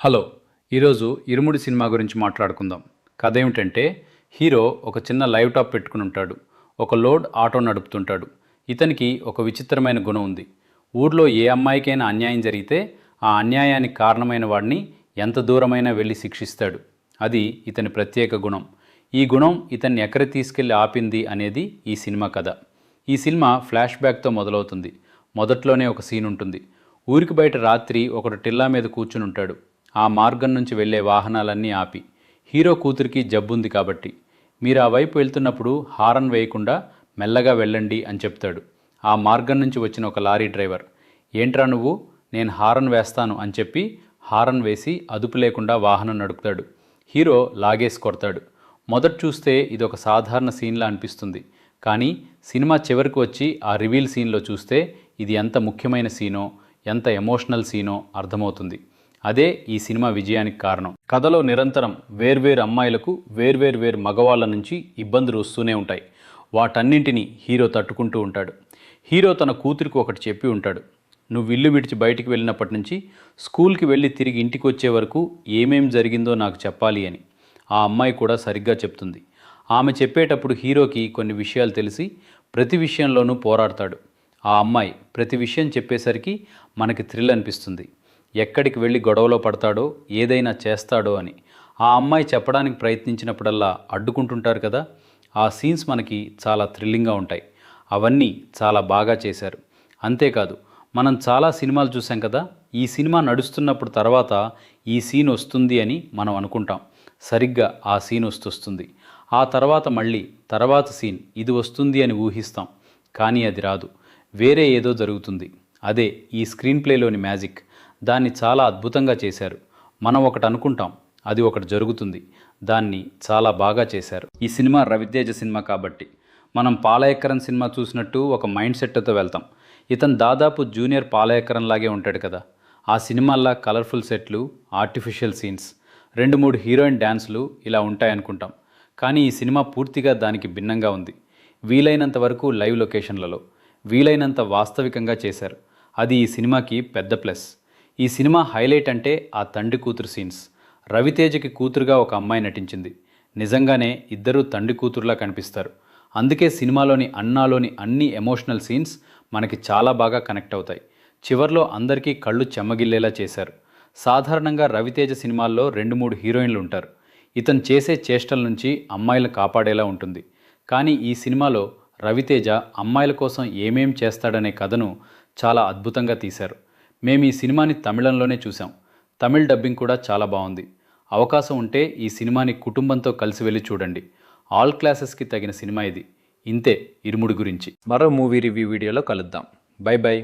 Hello, ఈరోజు ఇరుముడి cinema గురించి మాట్లాడుకుందాం. కథ ఏమిటంటే, హీరో ఒక చిన్న లైవ్ టాప్ పెట్టుకుని ఉంటాడు. ఒక లోడ్ ఆటో నడుపుతుంటాడు. ఇతనికి ఒక విచిత్రమైన గుణం ఉంది. ఊర్లో ఏ అమ్మాయికైనా అన్యాయం జరిగితే ఆ అన్యాయానికి కారణమైన వాడిని ఎంత దూరమైనా వెళ్ళి శిక్షిస్తాడు. అది ఇతని ప్రత్యేక గుణం. ఈ గుణం ఇతన్ని ఎక్కడి తీసుకెళ్లి ఆపింది అనేది ఈ సినిమా కథ. ఈ సినిమా ఫ్లాష్ బ్యాక్తో మొదలవుతుంది. మొదట్లోనే ఒక సీన్ ఉంటుంది. ఊరికి బయట రాత్రి ఒకడు టిల్లా మీద కూర్చుని ఉంటాడు. ఆ మార్గం నుంచి వెళ్ళే వాహనాలన్నీ ఆపి, హీరో కూతురికి జబ్బుంది కాబట్టి మీరు ఆ వైపు వెళ్తున్నప్పుడు హారన్ వేయకుండా మెల్లగా వెళ్ళండి అని చెప్తాడు. ఆ మార్గం నుంచి వచ్చిన ఒక లారీ డ్రైవర్, ఏంట్రా నువ్వు, నేను హారన్ వేస్తాను అని చెప్పి హారన్ వేసి అదుపు లేకుండా వాహనం నడుపుతాడు. హీరో లాగేసి కొడతాడు. మొదట చూస్తే ఇది ఒక సాధారణ సీన్లా అనిపిస్తుంది. కానీ సినిమా చివరికి వచ్చి ఆ రివీల్ సీన్లో చూస్తే ఇది ఎంత ముఖ్యమైన సీనో, ఎంత ఎమోషనల్ సీనో అర్థమవుతుంది. అదే ఈ సినిమా విజయానికి కారణం. కథలో నిరంతరం వేర్వేరు అమ్మాయిలకు వేర్వేరు మగవాళ్ళ నుంచి ఇబ్బందులు వస్తూనే ఉంటాయి. వాటన్నింటినీ హీరో తట్టుకుంటూ ఉంటాడు. హీరో తన కూతురికి ఒకటి చెప్పి ఉంటాడు. నువ్వు ఇల్లు విడిచి బయటికి వెళ్ళినప్పటి నుంచి స్కూల్కి వెళ్ళి తిరిగి ఇంటికి వచ్చే వరకు ఏమేం జరిగిందో నాకు చెప్పాలి అని. ఆ అమ్మాయి కూడా సరిగ్గా చెప్తుంది. ఆమె చెప్పేటప్పుడు హీరోకి కొన్ని విషయాలు తెలిసి ప్రతి విషయంలోనూ పోరాడతాడు. ఆ అమ్మాయి ప్రతి విషయం చెప్పేసరికి మనకి థ్రిల్ అనిపిస్తుంది. ఎక్కడికి వెళ్ళి గొడవలో పడతాడో, ఏదైనా చేస్తాడో అని. ఆ అమ్మాయి చెప్పడానికి ప్రయత్నించినప్పుడల్లా అడ్డుకుంటుంటారు కదా, ఆ సీన్స్ మనకి చాలా థ్రిల్లింగ్గా ఉంటాయి. అవన్నీ చాలా బాగా చేశారు. అంతేకాదు, మనం చాలా సినిమాలు చూసాం కదా, ఈ సినిమా నడుస్తున్నప్పుడు తర్వాత ఈ సీన్ వస్తుంది అని మనం అనుకుంటాం. సరిగ్గా ఆ సీన్ వస్తుంది. ఆ తర్వాత మళ్ళీ తర్వాత సీన్ ఇది వస్తుంది అని ఊహిస్తాం. కానీ అది రాదు, వేరే ఏదో జరుగుతుంది. అదే ఈ స్క్రీన్ ప్లేలోని మ్యాజిక్. దాన్ని చాలా అద్భుతంగా చేశారు. మనం ఒకటి అనుకుంటాం, అది ఒకటి జరుగుతుంది. దాన్ని చాలా బాగా చేశారు. ఈ సినిమా రవితేజ సినిమా కాబట్టి మనం పాలయక్కరన్ సినిమా చూసినట్టు ఒక మైండ్ సెట్తో వెళ్తాం. ఇతను దాదాపు జూనియర్ పాలయక్కరన్ లాగే ఉంటాడు కదా. ఆ సినిమాల్లో కలర్ఫుల్ సెట్లు, ఆర్టిఫిషియల్ సీన్స్, 2-3 హీరోయిన్ డ్యాన్సులు ఇలా ఉంటాయనుకుంటాం. కానీ ఈ సినిమా పూర్తిగా దానికి భిన్నంగా ఉంది. వీలైనంత వరకు లైవ్ లొకేషన్లలో, వీలైనంత వాస్తవికంగా చేశారు. అది ఈ సినిమాకి పెద్ద ప్లస్. ఈ సినిమా హైలైట్ అంటే ఆ తండ్రి కూతురు సీన్స్. రవితేజకి కూతురుగా ఒక అమ్మాయి నటించింది. నిజంగానే ఇద్దరూ తండ్రి కూతురులా కనిపిస్తారు. అందుకే సినిమాలోని అన్నాలోని అన్ని ఎమోషనల్ సీన్స్ మనకి చాలా బాగా కనెక్ట్ అవుతాయి. చివర్లో అందరికీ కళ్ళు చెమ్మగిల్లేలా చేశారు. సాధారణంగా రవితేజ సినిమాల్లో 2-3 హీరోయిన్లు ఉంటారు. ఇతను చేసే చేష్టల నుంచి అమ్మాయిలను కాపాడేలా ఉంటుంది. కానీ ఈ సినిమాలో రవితేజ అమ్మాయిల కోసం ఏమేం చేస్తాడనే కథను చాలా అద్భుతంగా తీశారు. మేము ఈ సినిమాని తమిళంలోనే చూసాం. తమిళ్ డబ్బింగ్ కూడా చాలా బాగుంది. అవకాశం ఉంటే ఈ సినిమాని కుటుంబంతో కలిసి వెళ్ళి చూడండి. ఆల్ క్లాసెస్కి తగిన సినిమా ఇది. ఇంతే ఇరుముడి గురించి. మరో మూవీ రివ్యూ వీడియోలో కలుద్దాం. By by.